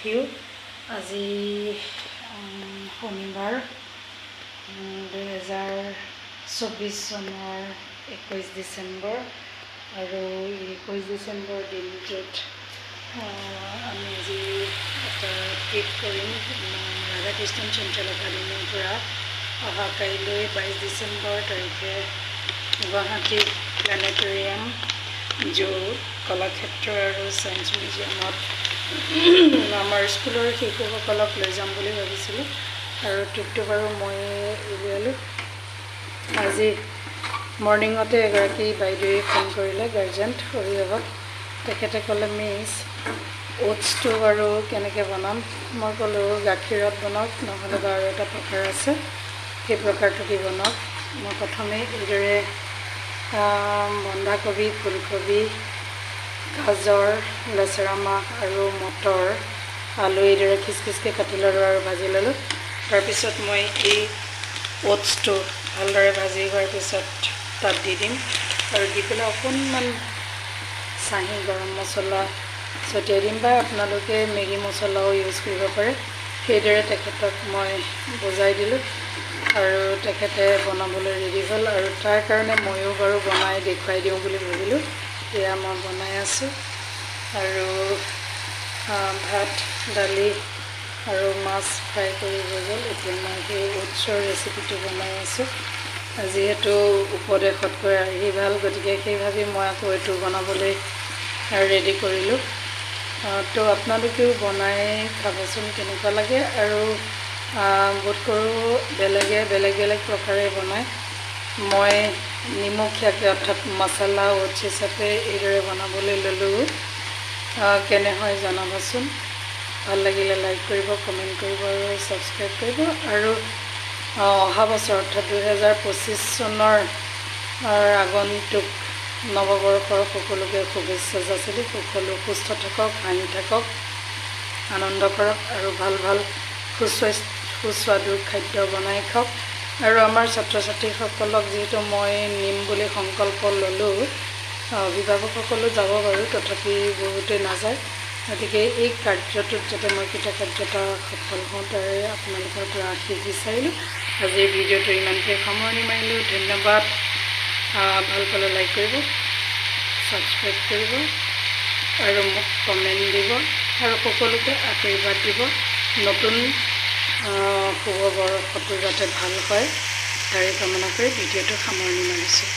you. আজি শনিবাৰ 2024 চনৰ 21 ডিচেম্বৰ আৰু 21 ডিচেম্বৰ দিনটোত আমি আজি এটা ট্ৰিপ কৰিম ৰাধাকৃষ্ণ চেণ্ট্ৰেল একাডেমীৰ পৰা অহা কাইলৈ 22 ডিচেম্বৰ তাৰিখে গুৱাহাটী প্লেনেটৰিয়াম জু কলাক্ষেত্ৰ আৰু ছায়েন্স মিউজিয়ামত আমাৰ স্কুলৰ শিশুসকলক লৈ যাম বুলি ভাবিছিলোঁ আৰু ট্ৰিপটো বাৰু মই উলিয়ালোঁ। আজি মৰ্ণিঙতে এগৰাকী বাইদেৱে ফোন কৰিলে, গাৰ্জেণ্ট অভিভাৱক। তেখেতে ক'লে মিছ ওটছটো বাৰু কেনেকৈ বনাম। মই ক'লোঁ গাখীৰত বনাওক, নহ'লে বা আৰু এটা প্ৰকাৰ আছে, সেই প্ৰকাৰটো দি বনাওক। মই প্ৰথমে এইদৰে বন্ধাকবি, ফুলকবি, গাজৰ, লেচেৰা মাহ আৰু মটৰ, আলু এইদৰে খিচখিচকৈ কাটি ল'লোঁ আৰু ভাজি ল'লোঁ। তাৰপিছত মই এই ওটছটো ভালদৰে ভাজি হোৱাৰ পিছত তাত দি দিম আৰু দি পেলাই অকণমান চাহী গৰম মছলা ছটিয়াই দিম, বা আপোনালোকে মেগী মছলাও ইউজ কৰিব পাৰে। সেইদৰে তেখেতক মই বুজাই দিলোঁ আৰু তেখেতে বনাবলৈ ৰেডি হ'ল আৰু তাৰ কাৰণে ময়ো বাৰু বনাই দেখুৱাই দিওঁ বুলি ভাবিলোঁ। এয়া মই বনাই আছোঁ আৰু ভাত, দালি আৰু মাছ ফ্ৰাই কৰি হৈ গ'ল। এতিয়া মই সেই ওটছৰ ৰেচিপিটো বনাই আছোঁ। যিহেতু উপদেশতকৈ আৰ্হি ভাল, গতিকে সেই ভাবি মই আকৌ এইটো বনাবলৈ ৰেডি কৰিলোঁ। তো আপোনালোকেও বনাই খাবচোন কেনেকুৱা লাগে, আৰু বোধ কৰোঁ বেলেগ বেলেগ প্ৰকাৰে বনায়। মই নিমখীয়াকৈ অৰ্থাৎ মছলা ওটছ হিচাপে এইদৰে বনাবলৈ ল'লোঁ। কেনে হয় জনাবচোন। ভাল লাগিলে লাইক কৰিব, কমেণ্ট কৰিব আৰু ছাবস্ক্ৰাইব কৰিব। আৰু অহা বছৰ অৰ্থাৎ 2025 চনৰ আগন্তুক নৱবৰ্ষৰ সকলোকে শুভেচ্ছা যাচিলোঁ। সকলো সুস্থ থাকক, হাঁহি থাকক, আনন্দ কৰক আৰু ভাল সুস্বাদু খাদ্য বনাই খাওক। আৰু আমাৰ ছাত্ৰ ছাত্ৰীসকলক যিহেতু মই নিম বুলি সংকল্প ল'লোঁ, অভিভাৱকসকলো যাব বাৰু, তথাপি বহুতে নাযায়। গতিকে এই কাৰ্যটোত যাতে মই কৃতকাৰ্যতা সফল হওঁ, তাৰে আপোনালোকৰ পৰা আশীষ বিচাৰিলোঁ। আজিৰ ভিডিঅ'টো ইমানতে সামৰণি মাৰিলোঁ। ধন্যবাদ। ভাল পালে লাইক কৰিব, ছাবস্ক্ৰাইব কৰিব আৰু মোক কমেণ্ট দিব আৰু সকলোকে আশীৰ্বাদ দিব। নতুন শুভ বৰ্ষটো যাতে ভাল হয় তাৰে কামনা কৰি ভিডিঅ'টো সামৰণি মাৰিছোঁ।